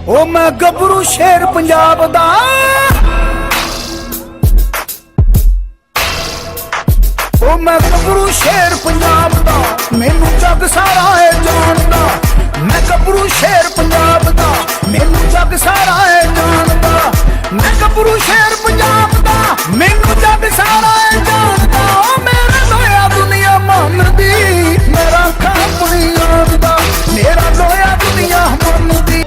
ओ मैं गबरू शेर पंजाब दा, ओ मैं गबरू शेर पंजाब दा, मैनू जग सारा है जानदा। मैं गबरू शेर पंजाब दा, मैनू जग सारा है जानदा। मैं गबरू शेर पंजाब दा, मैनू जग सारा है जानदा। ओ मेरा लोया दुनिया मनदी, मेरा अपनी याद दा, मेरा लोया दुनिया मनदी।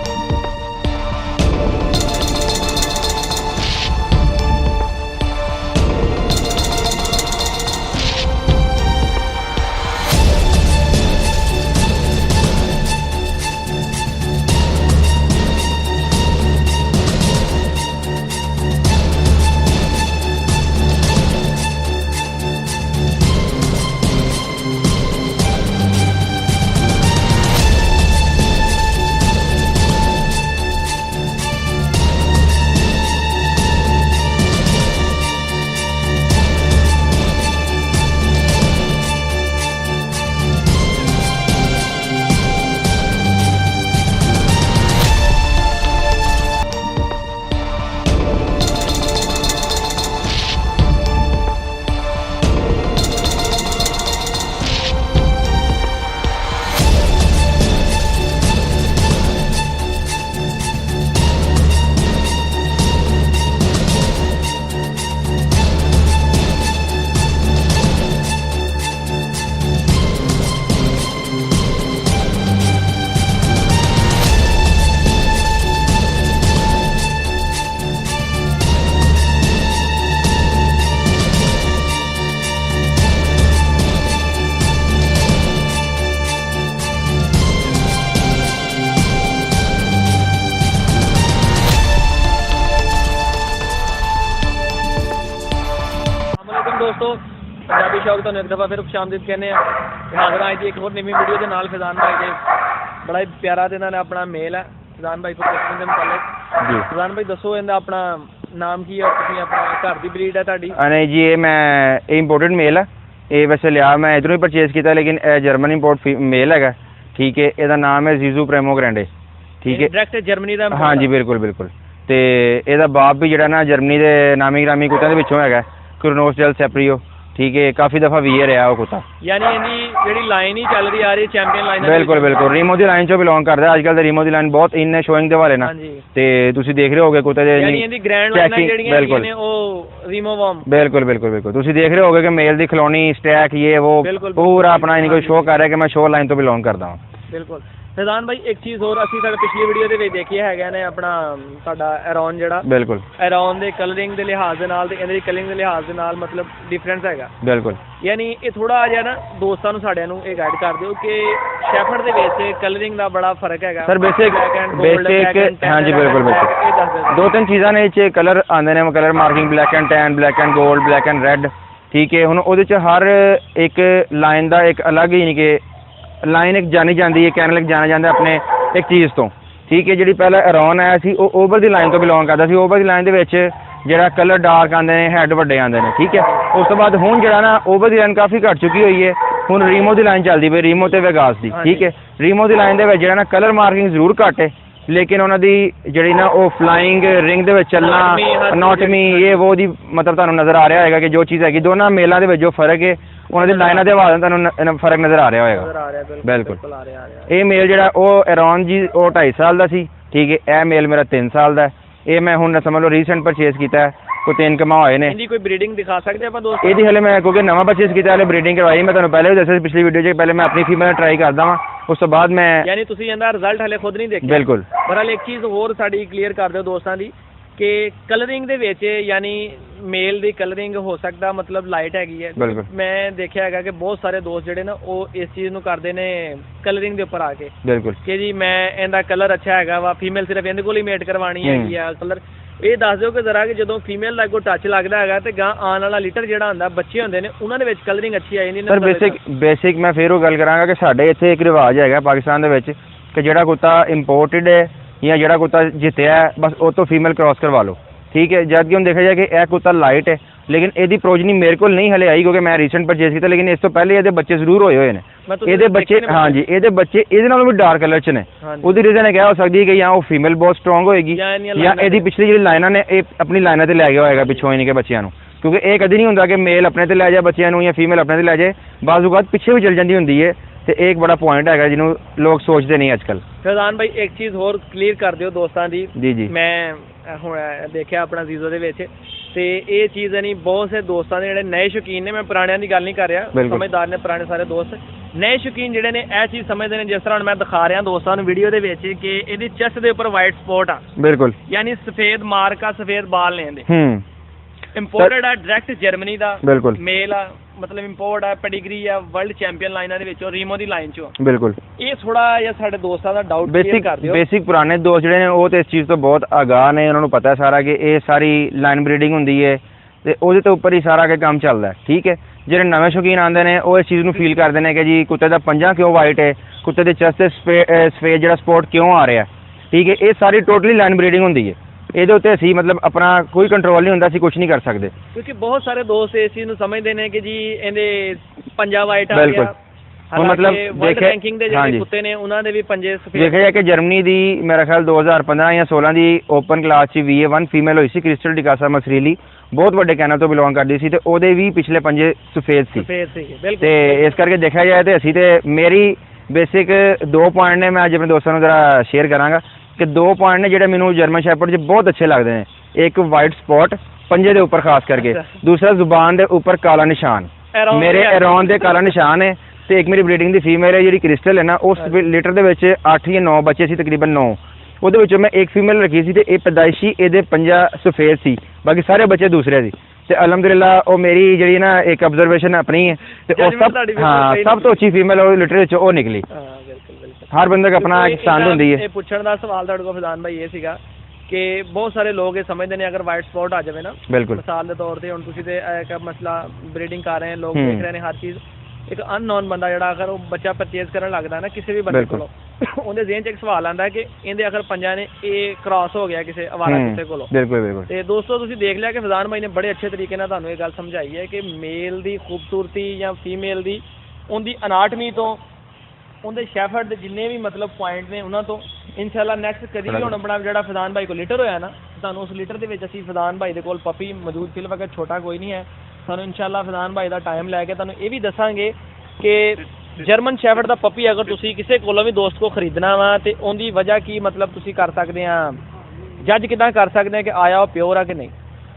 दोस्तों पंजाबी शौक तो एक दफ़ा फिर खुशामदीद कहने हाजिर आई थी एक और नवी वीडियो के नाल फैजान भाई के बड़ा ही प्यारा तो इन्होंने अपना मेल है फैजान भाई को पुछने के मुतालिक जी फैजान भाई दसो इनका अपना नाम की है तुसीं अपना घर की ब्रीड है तुहाडी? नहीं जी ये मैं इंपोर्टेड मेल है ये वैसे लिया मैं इधरों ही परचेज किया लेकिन जर्मन इंपोर्ट मेल है ठीक है इसका नाम है जीजू प्रेमो ग्रैंडे ठीक है डायरेक्ट जर्मनी का? हाँ जी बिल्कुल बिल्कुल तो इसका बाप भी जो ना जर्मनी के नामी ग्रामी कुत्तों के पिछों है क्रोनोस डेल सेपरियो ठीक है काफ़ी दफ़ा वीए रहा वो कुत्ता यानी जी लाइन ही चल रही आ रही चैंपियन लाइन बिल्कुल बिल्कुल रीमो की लाइन चो बिलोंग करता है अजकल रीमो की लाइन बहुत इन शोइंग के हवाले ना तो तुम देख रहे होगे कुत्ते बिल्कुल बिल्कुल बिल्कुल बिल्कुल तुम देख रहे होगे कि मेल की खिलौनी स्टैक ये वो पूरा अपना इन्हीं कोई शो कर रहा है कि मैं शो लाइन तो बिलोंग करता हूँ। बिल्कुल फैजान भाई एक चीज़ और असीं साडी पिछली वीडियो दे विच देखी है ने अपना साडा एरॉन जिहड़ा बिल्कुल एरॉन दे कलरिंग दे लिहाज दे नाल ते इहदी कलरिंग दे लिहाज दे नाल मतलब डिफरेंस हैगा बिल्कुल यानी ये थोड़ा जिहा ना दोस्तां नूं साडिਆਂ नूं ये गाइड कर दिओ कि शेफर्ड दे विच कलरिंग दा बड़ा फर्क हैगा सर बेसिक हाँ जी बिल्कुल बिल्कुल दो तीन चीज़ां ने इह कलर आंदे ने colour marking black and tan black and gold black and red ठीक है हुण उहदे च हर एक लाइन दा एक अलग यानी कि लाइन एक जानी जाती है कैनल एक जाना जाता अपने एक चीज़ तो ठीक है जी पहला एरॉन आया सी ओवर दी लाइन तो बिलोंग करता सी ओवर दी लाइन दे विच जिहड़ा कलर डार्क आते हैं हैड वड्डे आते हैं ठीक है उस तो बाद हुण जिहड़ा ना ओवर दी लाइन काफ़ी घट चुकी हुई है हुण रीमो दी लाइन चलती पई रीमो ते वेगास दी ठीक है रीमो दी लाइन दे विच जिहड़ा ना कलर मार्किंग जरूर घट है लेकिन उन्हों दी जिहड़ी ना वो फ्लाइंग रिंग दे विच चलना अनाटमी ये वो दी मतलब तुहानूं नज़र आ रहा है कि जो चीज़ हैगी दोनों मेलों के जो फर्क है उन्होंने लाइना के हवाले तुहानूं फर्क नज़र आ रहा होगा बिल्कुल ये मेल जिहड़ा वो एरॉन जी वो 2.5 साल का सी ठीक है यह मेल मेरा 3 साल का है ये मैं हुण समझ लो रीसेंट परचेज किया कोई 3 कमा होए ने कोई ब्रीडिंग दिखा सकते हैं दोस्त ये हले मैं क्योंकि नवा परचेज किया हले ब्रीडिंग करवाई मैं तुहानूं पहले भी दस्सिया पिछली वीडियो पहले मैं अपनी फीमेल ट्राई करदा वां उस तो बाद मैं यानी तुसीं इहदा रिजल्ट हले खुद नहीं देखिया बिल्कुल बहरहाल एक चीज़ होर साडी क्लीयर कर दिओ दोस्तां दी कि कलरिंग दे विच यानी मेल दी कलरिंग हो सकता मतलब लाइट हैगी है मैं देखा है कि बहुत सारे दोस्त जिहड़े ना वो इस चीज़ नूं करदे ने कलरिंग दे उपर आके बिल्कुल कि जी मैं इहदा कलर अच्छा हैगा वा फीमेल सिर्फ इहदे कोल ही मेट करवानी हैगी आ कलर ये दस दिओ कि जरा कि जो फीमेल का कोई टच लगता है तो गां आने वाला लीटर जिहड़ा हुंदा बच्चे होंदे ने उन्हां दे विच कलरिंग अच्छी आ जांदी सर बेसिक मैं फिर वो गल करांगा कि साडे इत्थे एक रिवाज हैगा पाकिस्तान दे विच कि जिहड़ा कुत्ता इंपोर्टेड है या जिहड़ा कुत्ता जित्तिया है बस वो तो फीमेल क्रॉस करवा लो ठीक है जबकि हम देखा जाए कि यह कुत्ता लाइट है लेकिन ਇਹਦੀ ਪ੍ਰੋਜਨੀ ਮੇਰੇ ਕੋਲ ਨਹੀਂ ਹਲੇ ਆਈ ਕਿਉਂਕਿ ਮੈਂ ਰੀਸੈਂਟ ਪਰਚੇਸ ਕੀਤਾ, ਲੇਕਿਨ ਇਸ ਤੋਂ ਪਹਿਲੇ ਇਹਦੇ ਬੱਚੇ ਜ਼ਰੂਰ ਹੋਏ ਹੋਏ ਨੇ। ਇਹਦੇ ਬੱਚੇ ਹਾਂਜੀ ਇਹਦੇ ਬੱਚੇ ਇਹਦੇ ਨਾਲੋਂ ਵੀ ਡਾਰਕ ਕਲਰ 'ਚ ਨੇ। ਉਹਦੀ ਰੀਜ਼ਨ ਇਹ ਕਹਿ ਹੋ ਸਕਦੀ ਹੈ ਕਿ ਜਾਂ ਉਹ ਫੀਮੇਲ ਬਹੁਤ ਸਟਰੋਂਗ ਹੋਏਗੀ ਜਾਂ ਇਹਦੀ ਪਿਛਲੀ ਜਿਹੜੀ ਲਾਈਨਾਂ ਨੇ ਇਹ ਆਪਣੀ ਲਾਈਨਾਂ ਤੇ ਲੈ ਗਿਆ ਹੋਏਗਾ ਪਿੱਛੋਂ ਇਹਨਾਂ ਕੇ ਬੱਚਿਆਂ ਨੂੰ, ਕਿਉਂਕਿ ਇਹ ਕਦੀ ਨਹੀਂ ਹੁੰਦਾ ਕਿ ਮੇਲ ਆਪਣੇ ਤੇ ਲੈ ਜਾਏ ਬੱਚਿਆਂ ਨੂੰ ਜਾਂ ਫੀਮੇਲ ਆਪਣੇ ਤੇ ਲੈ ਜਾਏ, ਬਾਜ਼ੂ ਬਾਤ ਪਿੱਛੇ ਵੀ ਚਲ ਜਾਂਦੀ ਹੁੰਦੀ ਹੈ। ਤੇ ਇਹ ਇੱਕ ਬੜਾ ਪੁਆਇੰਟ ਹੈਗਾ ਜਿਹਨੂੰ ਲੋਕ ਸੋਚਦੇ ਨਹੀਂ ਅੱਜ ਕੱਲ੍ਹ। ਫੈਜ਼ਾਨ ਭਾਈ ਇੱਕ ਚੀਜ਼ ਹੋਰ ਕਲੀਅਰ ਕਰ ਦਿਓ ਦੋਸਤਾਂ ਦੀ। ਜੀ ਮੈਂ ਹੁਣ ਦੇਖਿਆ ਆਪਣਾ ਜ਼ੀਜ਼ੋ ਦੇ ਵਿੱਚ ਤੇ ਇਹ ਚੀਜ਼ ਨਹੀਂ, ਬਹੁਤ ਸੇ ਦੋਸਤਾਂ ਦੇ ਜਿਹੜੇ ਨਏ ਸ਼ੌਕੀਨ ਨੇ, ਮੈਂ ਪੁਰਾਣਿਆਂ ਦੀ ਗੱਲ ਨਹੀਂ ਕਰ ਰਿਹਾ, ਸਮਝਦਾਰ ਨੇ ਪੁਰਾਣੇ ਸਾਰੇ ਦੋਸਤ, ਨਏ ਸ਼ੌਕੀਨ ਜਿਹੜੇ ਨੇ ਇਹ ਚੀਜ਼ ਸਮਝਦੇ ਨੇ। ਜਿਸ ਤਰ੍ਹਾਂ ਹੁਣ ਮੈਂ ਦਿਖਾ ਰਿਹਾ ਦੋਸਤਾਂ ਨੂੰ ਵੀਡੀਓ ਦੇ ਵਿੱਚ ਕਿ ਇਹਦੀ ਚੈਸਟ ਦੇ ਉੱਪਰ ਵਾਈਟ ਸਪੌਟ ਆ, ਬਿਲਕੁਲ, ਯਾਨੀ ਸਫੇਦ ਮਾਰਕ ਆ, ਸਫੇਦ ਬਾਲ ਨੇ ਇਹਦੇ। ਇੰਪੋਰਟਡ ਆ ਡਾਇਰੈਕਟ ਜਰਮਨੀ ਦਾ, ਬਿਲਕੁਲ ਮੇਲ ਆ, ਮਤਲਬ ਇੰਪੋਰਟ ਆ, ਪੈਡੀਗਰੀ ਆ, ਵਰਲਡ ਚੈਂਪੀਅਨ ਲਾਈਨਾਂ ਦੇ ਵਿੱਚੋਂ, ਰੀਮੋ ਦੀ ਲਾਈਨ ਚੋਂ, ਬਿਲਕੁਲ। ਇਹ ਥੋੜਾ ਜਿਹਾ ਸਾਡੇ ਦੋਸਤਾਂ ਦਾ ਡਾਊਟ ਕਲੀਅਰ ਕਰ ਦਿਓ। ਬੇਸਿਕ ਪੁਰਾਣੇ ਦੋਸਤ ਜਿਹੜੇ ਨੇ ਉਹ ਤੇ ਇਸ ਚੀਜ਼ ਤੋਂ ਬਹੁਤ ਆਗਾਹ ਨੇ, ਉਹਨਾਂ ਨੂੰ ਪਤਾ ਸਾਰਾ ਕਿ ਇਹ ਸਾਰੀ ਲਾਈਨ ਬਰੀਡਿੰਗ ਹੁੰਦੀ ਹੈ ਤੇ ਉਹਦੇ ਤੋਂ ਉੱਪਰ ਹੀ ਸਾਰਾ ਕੇ ਕੰਮ ਚੱਲਦਾ, ਠੀਕ ਹੈ। ਜਿਹੜੇ ਨਵੇਂ ਸ਼ੌਕੀਨ ਆਉਂਦੇ ਨੇ ਉਹ ਇਸ ਚੀਜ਼ ਨੂੰ ਫੀਲ ਕਰਦੇ ਨੇ ਕਿ ਜੀ ਕੁੱਤੇ ਦਾ ਪੰਜਾ ਕਿਉਂ ਵਾਈਟ ਹੈ, ਕੁੱਤੇ ਦੇ ਚੈਸਟ ਤੇ ਸਫੇਦ ਜਿਹੜਾ ਸਪੌਟ ਕਿਉਂ ਆ ਰਿਹਾ, ਠੀਕ ਹੈ। ਇਹ ਸਾਰੀ ਟੋਟਲੀ ਲਾਈਨ ਬਰੀਡਿੰਗ ਹੁੰਦੀ ਹੈ, ਇਹਦੇ ਉੱਤੇ ਅਸੀਂ ਮਤਲਬ ਆਪਣਾ ਕੋਈ ਕੰਟਰੋਲ ਨਹੀਂ ਹੁੰਦਾ, ਅਸੀਂ ਕੁਝ ਨਹੀਂ ਕਰ ਸਕਦੇ। ਕਿਉਂਕਿ ਬਹੁਤ ਸਾਰੇ ਦੋਸਤ ਇਸ ਚੀਜ਼ ਨੂੰ ਸਮਝਦੇ ਨੇ ਕਿ ਜੀ ਇਹਦੇ ਪੰਜਾ ਵਾਈਟ ਆ ਗਿਆ, ਹੁਣ ਮਤਲਬ ਦੇਖੇ ਰੈਂਕਿੰਗ ਦੇ ਜਿਹੜੇ ਕੁੱਤੇ ਨੇ ਉਹਨਾਂ ਦੇ ਵੀ ਪੰਜੇ ਸਫੇਦ। ਦੇਖਿਆ ਕਿ ਜਰਮਨੀ ਦੀ ਮੇਰਾ ਖਿਆਲ 2015 ਜਾਂ 16 ਦੀ ਓਪਨ ਕਲਾਸ 'ਚ VA1 ਫੀਮੇਲ ਹੋਈ ਸੀ, ਕ੍ਰਿਸਟਲ ਡਿਕਾਸਾ ਮਸਰੀਲੀ, ਬਹੁਤ ਵੱਡੇ ਕੈਨਲ ਤੋਂ ਬਿਲੋਂਗ ਕਰਦੀ ਸੀ ਤੇ ਉਹਦੇ ਵੀ ਪਿਛਲੇ ਪੰਜੇ ਸਫੇਦ ਸੀ। ਤੇ ਇਸ ਕਰਕੇ ਦੇਖਿਆ ਜਾਏ ਤੇ ਅਸੀਂ ਤੇ ਮੇਰੀ ਬੇਸਿਕ 2 ਪੁਆਇੰਟ ਨੇ, ਮੈਂ ਅੱਜ ਆਪਣੇ ਦੋਸਤਾਂ ਨੂੰ ਜ਼ਰਾ ਸ਼ੇਅਰ ਕਰਾਂਗਾ ਕਿ 2 ਪੁਆਇੰਟ ਨੇ ਜਿਹੜੇ ਮੈਨੂੰ ਜਰਮਨ ਸ਼ੈਪਰਡ 'ਚ ਬਹੁਤ ਅੱਛੇ ਲੱਗਦੇ ਨੇ। ਇੱਕ ਵਾਈਟ ਸਪੌਟ ਪੰਜੇ ਦੇ ਉੱਪਰ ਖਾਸ ਕਰਕੇ, ਦੂਸਰਾ ਜ਼ੁਬਾਨ ਦੇ ਉੱਪਰ ਕਾਲਾ ਨਿਸ਼ਾਨ, ਮੇਰੇ ਐਰੋਨ ਦੇ ਕਾਲਾ ਨਿਸ਼ਾਨ ਹੈ। ਤੇ ਇੱਕ ਮੇਰੀ ਬਰੀਡਿੰਗ ਦੀ ਫੀਮੇਲ ਹੈ ਜਿਹੜੀ ਕ੍ਰਿਸਟਲ ਹੈ ਨਾ, ਉਸ ਲੀਟਰ ਦੇ ਵਿੱਚ 8 ਜਾਂ 9 ਬੱਚੇ ਸੀ ਤਕਰੀਬਨ 9, ਉਹਦੇ ਵਿੱਚੋਂ ਮੈਂ ਇੱਕ ਫੀਮੇਲ ਰੱਖੀ ਸੀ ਤੇ ਇਹ ਪੈਦਾਇਸ਼ੀ ਇਹਦੇ ਪੰਜਾ ਸਫੇਦ ਸੀ, ਬਾਕੀ ਸਾਰੇ ਬੱਚੇ ਦੂਸਰੇ ਸੀ। ਤੇ ਅਲਹਮਦੁਲਿਲਾ ਉਹ ਮੇਰੀ ਜਿਹੜੀ ਨਾ ਇੱਕ ਆਬਜ਼ਰਵੇਸ਼ਨ ਆਪਣੀ ਹੈ ਤੇ ਉਹ ਸਭ ਤੋਂ ਅੱਛੀ ਫੀਮੇਲ ਉਹ ਲੀਟਰ ਵਿੱਚ ਉਹ ਨਿਕਲੀ। ਹਰ ਬੰਦੇ ਦਾ ਆਪਣਾ ਇੱਕ ਪਸੰਦ ਹੁੰਦੀ ਹੈ। ਇਹ ਪੁੱਛਣ ਦਾ ਸਵਾਲ ਤੁਹਾਡੇ ਕੋਲ ਫੈਜ਼ਾਨ ਭਾਈ ਇਹ ਸੀਗਾ ਕਿ ਬਹੁਤ ਸਾਰੇ ਲੋਕ ਇਹ ਸਮਝਦੇ ਨੇ ਅਗਰ ਵਾਈਟ ਸਪੌਟ ਆ ਜਾਵੇ ਨਾ, ਬਿਲਕੁਲ ਮਿਸਾਲ ਦੇ ਤੌਰ ਤੇ ਹੁਣ ਤੁਸੀਂ ਤੇ ਇੱਕ ਮਸਲਾ ਬਰੀਡਿੰਗ ਕਰ ਰਹੇ ਲੋਕ ਦੇਖ ਰਹੇ ਨੇ ਹਰ ਚੀਜ਼, ਇੱਕ ਅਨਨੋਨ ਬੰਦਾ ਜਿਹੜਾ ਅਗਰ ਉਹ ਬੱਚਾ ਪਰਚੇਜ਼ ਕਰਨ ਲੱਗਦਾ ਨਾ ਕਿਸੇ ਵੀ ਬੰਦੇ ਕੋਲੋਂ, ਉਹਦੇ ਜ਼ਿਹਨ 'ਚ ਇੱਕ ਸਵਾਲ ਆਉਂਦਾ ਕਿ ਇਹਦੇ ਅਗਰ ਪੰਜਾਂ ਨੇ ਇਹ ਕ੍ਰਾਸ ਹੋ ਗਿਆ ਕਿਸੇ ਅਵਾਰਾ ਕੁੱਤੇ ਕੋਲੋਂ। ਬਿਲਕੁਲ। ਤੇ ਦੋਸਤੋ ਤੁਸੀਂ ਦੇਖ ਲਿਆ ਕਿ ਫੈਜ਼ਾਨ ਭਾਈ ਨੇ ਬੜੇ ਅੱਛੇ ਤਰੀਕੇ ਨਾਲ ਤੁਹਾਨੂੰ ਇਹ ਗੱਲ ਸਮਝਾਈ ਹੈ ਕਿ ਮੇਲ ਦੀ ਖੂਬਸੂਰਤੀ ਜਾਂ ਫੀਮੇਲ ਦੀ ਉਹਦੀ ਅਨਾਟਮੀ ਤੋਂ, ਉਹਦੇ ਸ਼ੈਫਰਡ ਦੇ ਜਿੰਨੇ ਵੀ ਮਤਲਬ ਪੁਆਇੰਟ ਨੇ ਉਹਨਾਂ ਤੋਂ ਇਨਸ਼ਾਅੱਲਾ ਨੈਕਸਟ ਕਦੀ ਵੀ ਹੁਣ ਆਪਣਾ ਜਿਹੜਾ ਫੈਜ਼ਾਨ ਭਾਈ ਕੋਲ ਲੀਟਰ ਹੋਇਆ ਨਾ, ਤੁਹਾਨੂੰ ਉਸ ਲੀਟਰ ਦੇ ਵਿੱਚ ਅਸੀਂ ਫੈਜ਼ਾਨ ਭਾਈ ਦੇ ਕੋਲ ਪੱਪੀ ਮੌਜੂਦ ਫਿਲ ਵਕਤ ਛੋਟਾ ਕੋਈ ਨਹੀਂ ਹੈ, ਸਾਨੂੰ ਇਨਸ਼ਾਅੱਲਾ ਫੈਜ਼ਾਨ ਭਾਈ ਦਾ ਟਾਈਮ ਲੈ ਕੇ ਤੁਹਾਨੂੰ ਇਹ ਵੀ ਦੱਸਾਂਗੇ ਕਿ ਜਰਮਨ ਸ਼ੈਫਰਡ ਦਾ ਪੱਪੀ ਅਗਰ ਤੁਸੀਂ ਕਿਸੇ ਕੋਲੋਂ ਵੀ ਦੋਸਤ ਕੋ ਖਰੀਦਣਾ ਵਾ ਤੇ ਉਹਦੀ ਵਜ੍ਹਾ ਕੀ ਮਤਲਬ ਤੁਸੀਂ ਕਰ ਸਕਦੇ ਆ, ਜੱਜ ਕਿੱਦਾਂ ਕਰ ਸਕਦੇ ਆ ਕਿ ਆਇਆ ਉਹ ਪਿਓਰ ਆ ਕਿ ਨਹੀਂ।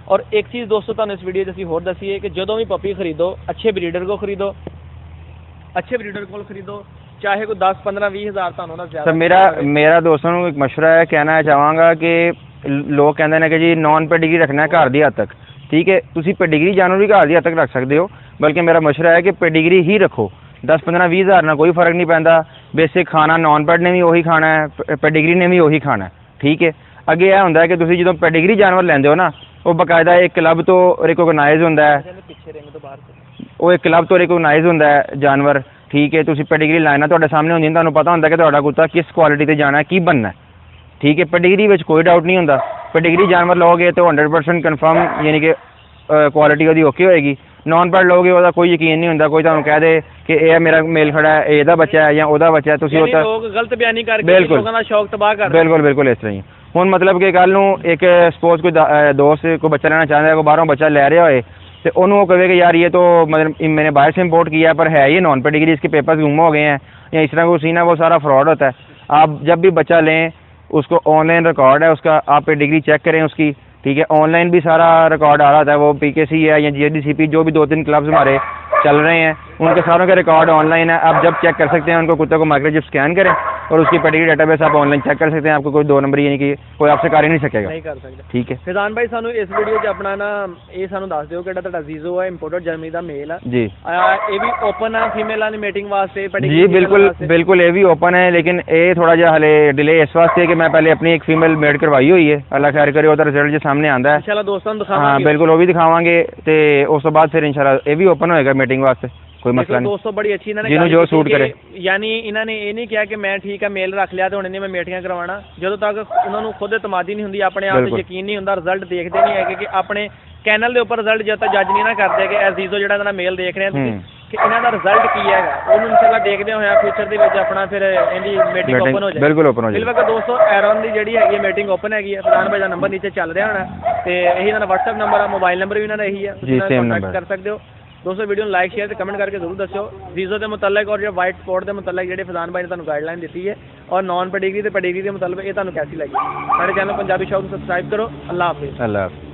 ਔਰ ਇੱਕ ਚੀਜ਼ ਦੋਸਤੋ ਤੁਹਾਨੂੰ ਇਸ ਵੀਡੀਓ 'ਚ ਅਸੀਂ ਹੋਰ ਦੱਸੀਏ ਕਿ ਜਦੋਂ ਵੀ ਪੱਪੀ ਖਰੀਦੋ ਅੱਛੇ ਬਰੀਡਰ ਕੋ ਖਰੀਦੋ, ਅੱਛੇ ਬਰੀਡਰ ਕੋਲ ਖਰੀਦੋ, ਚਾਹੇ ਕੋਈ 10, 15, 20 ਹਜ਼ਾਰ ਤੁਹਾਨੂੰ ਨਾ ਜ਼ਿਆਦਾ। ਮੇਰਾ ਦੋਸਤਾਂ ਨੂੰ ਇੱਕ ਮਸ਼ਵਰਾ ਹੈ, ਕਹਿਣਾ ਚਾਹਾਂਗਾ ਕਿ ਲੋਕ ਕਹਿੰਦੇ ਨੇ ਕਿ ਜੀ ਨੌਨ ਪੈਡੀਗਰੀ ਰੱਖਣਾ ਘਰ ਦੀ ਹੱਦ ਤੱਕ, ਠੀਕ ਹੈ, ਤੁਸੀਂ ਪੈਡੀਗਰੀ ਜਾਨਵਰ ਵੀ ਘਰ ਦੀ ਹੱਦ ਤੱਕ ਰੱਖ ਸਕਦੇ ਹੋ, ਬਲਕਿ ਮੇਰਾ ਮਸ਼ਵਰਾ ਹੈ ਕਿ ਪੈਡੀਗਰੀ ਹੀ ਰੱਖੋ। 10, 15, 20 ਹਜ਼ਾਰ ਨਾਲ ਕੋਈ ਫਰਕ ਨਹੀਂ ਪੈਂਦਾ, ਬੇਸਿਕ ਖਾਣਾ ਨੌਨ ਪੈਡ ਨੇ ਵੀ ਉਹੀ ਖਾਣਾ ਹੈ, ਪੈਡੀਗਰੀ ਨੇ ਵੀ ਉਹੀ ਖਾਣਾ, ਠੀਕ ਹੈ। ਅੱਗੇ ਇਹ ਹੁੰਦਾ ਹੈ ਕਿ ਤੁਸੀਂ ਜਦੋਂ ਪੈਡੀਗਰੀ ਜਾਨਵਰ ਲੈਂਦੇ ਹੋ ਨਾ, ਉਹ ਬਾਕਾਇਦਾ ਇੱਕ ਕਲੱਬ ਤੋਂ ਰਿਕੋਗਨਾਈਜ਼ ਹੁੰਦਾ ਹੈ, ਉਹ ਇੱਕ ਕਲੱਬ ਤੋਂ ਰਿਕੋਗਨਾਈਜ਼ ਹੁੰਦਾ ਹੈ ਜਾਨਵਰ, ਠੀਕ ਹੈ। ਤੁਸੀਂ ਪੈਡੀਗਰੀ ਲਾਈਨਾਂ ਤੁਹਾਡੇ ਸਾਹਮਣੇ ਹੁੰਦੀਆਂ, ਤੁਹਾਨੂੰ ਪਤਾ ਹੁੰਦਾ ਕਿ ਤੁਹਾਡਾ ਕੁੱਤਾ ਕਿਸ ਕੁਆਲਿਟੀ ਤੇ ਜਾਣਾ, ਕੀ ਬਣਨਾ, ਠੀਕ ਹੈ। ਪੈਡੀਗਰੀ ਵਿੱਚ ਕੋਈ ਡਾਊਟ ਨਹੀਂ ਹੁੰਦਾ, ਪੈਡੀਗਰੀ ਜਾਨਵਰ ਲਓਗੇ ਤਾਂ 100% ਕਨਫਰਮ ਯਾਨੀ ਕਿ ਕੁਆਲਿਟੀ ਉਹਦੀ ਓਕੇ ਹੋਏਗੀ। ਨੌਨ ਪੈਡ ਲਓਗੇ ਉਹਦਾ ਕੋਈ ਯਕੀਨ ਨਹੀਂ ਹੁੰਦਾ, ਕੋਈ ਤੁਹਾਨੂੰ ਕਹਿ ਦੇ ਕਿ ਇਹ ਮੇਰਾ ਮੇਲ ਖੜਾ ਹੈ, ਇਹਦਾ ਬੱਚਾ ਹੈ ਜਾਂ ਉਹਦਾ ਬੱਚਾ ਹੈ, ਤੁਸੀਂ ਉਹ ਤਾਂ ਲੋਕ ਗਲਤ ਬਿਆਨੀ ਕਰਕੇ ਲੋਕਾਂ ਦਾ ਸ਼ੌਕ ਤਬਾਹ ਕਰ, ਬਿਲਕੁਲ ਇਸ ਤਰ੍ਹਾਂ ਹੀ। ਹੁਣ ਮਤਲਬ ਕਿ ਕੱਲ੍ਹ ਨੂੰ ਇੱਕ ਸਪੋਜ਼ ਕੋਈ ਦੋਸਤ ਕੋਈ ਬੱਚਾ ਲੈਣਾ ਚਾਹੁੰਦਾ ਹੈ, ਕੋਈ ਬਾਹਰੋਂ ਬੱਚਾ ਲੈ ਰਿਹਾ ਹੋਏ तो उन्होंने वो कहे कि यार ये तो मतलब मैंने बाहर से इम्पोर्ट किया है पर है ये नॉन पेडिग्री, इसके पेपर्स गुम हो गए हैं या इस तरह का सीन है, वो सारा फ्रॉड होता है। आप जब भी बच्चा लें उसको ऑनलाइन रिकॉर्ड है उसका, आप पेडिग्री चेक करें उसकी, ठीक है। ऑनलाइन भी सारा रिकॉर्ड आ रहा था, वो PKC है या GDCP जो भी 2-3 क्लब्स हमारे चल रहे हैं उनके सारों का रिकॉर्ड ऑनलाइन है, आप जब चेक कर सकते हैं उनको कुत्ते को माइक्रोचिप स्कैन करें और उसकी पेडिग्री डेटाबेस आप ऑनलाइन चेक कर सकते हैं, आपको कोई 2 नंबर यानी कि कोई आपसे कर ही नहीं सकेगा, नहीं कर सकता, ठीक है। फैजान भाई सानू इस वीडियो 'ਚ ਆਪਣਾ ਨਾ ਇਹ ਸਾਨੂੰ ਦੱਸ ਦਿਓ ਕਿਹੜਾ ਤੁਹਾਡਾ ਜ਼ੀਜ਼ੋ ਹੈ ਇੰਪੋਰਟਡ ਜਰਮਨੀ ਦਾ ਮੇਲ ਹੈ ਜੀ, ਇਹ ਵੀ ਓਪਨ ਹੈ ਫੀਮੇਲ ਦੀ ਮੀਟਿੰਗ ਵਾਸਤੇ पेडिग्री जी? बिल्कुल ये भी ओपन है, लेकिन ये थोड़ा जिहा हले डिले इस वास्ते कि मैं पहले अपनी एक फीमेल मेड करवाई हुई है, अल्लाह खैर करे ਉਹਦਾ ਰਿਜ਼ਲਟ ਜੇ ਸਾਹਮਣੇ ਆਂਦਾ ਹੈ इंशाल्लाह दोस्तों ਨੂੰ ਦਿਖਾਵਾਂਗੇ। हाँ बिल्कुल वो भी दिखावांगे ਤੇ ਉਸ ਤੋਂ ਬਾਅਦ ਫਿਰ इंशाल्लाह ਇਹ ਵੀ ओपन होएगा मीटिंग वास्ते, कोई मसला नहीं दोस्तों बड़ी अच्छी इन्होंने जिन्हों जो सूट करे यानी इन्होंने ये नहीं किया कि मैं ठीक है मेल रख लिया तो हुणे नहीं मैं मेटियां करवाना ਜਦੋਂ तक उन्होंने खुद इतमादी नहीं हुंदी अपने आप ਤੇ ਯਕੀਨ ਨਹੀਂ ਹੁੰਦਾ ਰਿਜ਼ਲਟ ਦੇਖਦੇ ਨਹੀਂ ਹੈਗੇ ਕਿ ਆਪਣੇ ਕੈਨਲ ਦੇ ਉੱਪਰ ਰਿਜ਼ਲਟ ਜਦੋਂ ਤੱਕ ਜੱਜ ਨਹੀਂ ਨਾ ਕਰਦੇ ਕਿ ਅਜ਼ੀਜ਼ੋ ਜਿਹੜਾ ਇਹਨਾਂ ਦਾ ਮੇਲ ਦੇਖ ਰਹੇ ਆ ਤੁਸੀਂ ਕਿ ਇਹਨਾਂ ਦਾ ਰਿਜ਼ਲਟ ਕੀ ਹੈਗਾ ਉਹਨੂੰ ਇਨਸ਼ਾਅੱਲਾ ਦੇਖਦੇ ਹੋਇਆ ਫਿਊਚਰ ਦੇ ਵਿੱਚ ਆਪਣਾ ਫਿਰ ਇਹਦੀ ਮੀਟਿੰਗ ਓਪਨ ਹੋ ਜਾਏ ਬਿਲਕੁਲ ਓਪਨ ਹੋ ਜਾਏ ਬਿਲਕੁਲ ਦੋਸਤੋ ਐਰੋਨ ਦੀ ਜਿਹੜੀ ਹੈਗੀ ਮੀਟਿੰਗ ਓਪਨ ਹੈਗੀ ਹੈ ਫੈਜ਼ਾਨ ਭਾਈ ਦਾ ਨੰਬਰ ਨੀਚੇ ਚੱਲ ਰਿਹਾ ਹੋਣਾ ਤੇ ਇਹੀ ਇਹਨਾਂ ਦਾ WhatsApp ਨੰਬਰ ਆ ਮੋਬਾਈਲ ਨੰਬਰ ਵੀ ਇਹਨਾਂ ਦਾ ਇਹੀ ਹੈ ਜੀ ਸੇਮ ਨੰਬਰ ਕਰ ਸਕਦੇ ਹੋ दोस्तों वीडियो लाइक शेयर ਤੇ कमेंट करके जरूर दस्यो वीज़ो के मुतलक और जो वाइट स्पॉट के मुतलक ਜਿਹੜੇ फैजान भाई ने ਤੁਹਾਨੂੰ गाइडलाइन दी है और नॉन पेडिग्री ते पेडिग्री के मुतलक ये ਤੁਹਾਨੂੰ कैसी लगी सारे चैनल पंजाबी शौक सब्सक्राइब करो अल्लाह हाफिज़।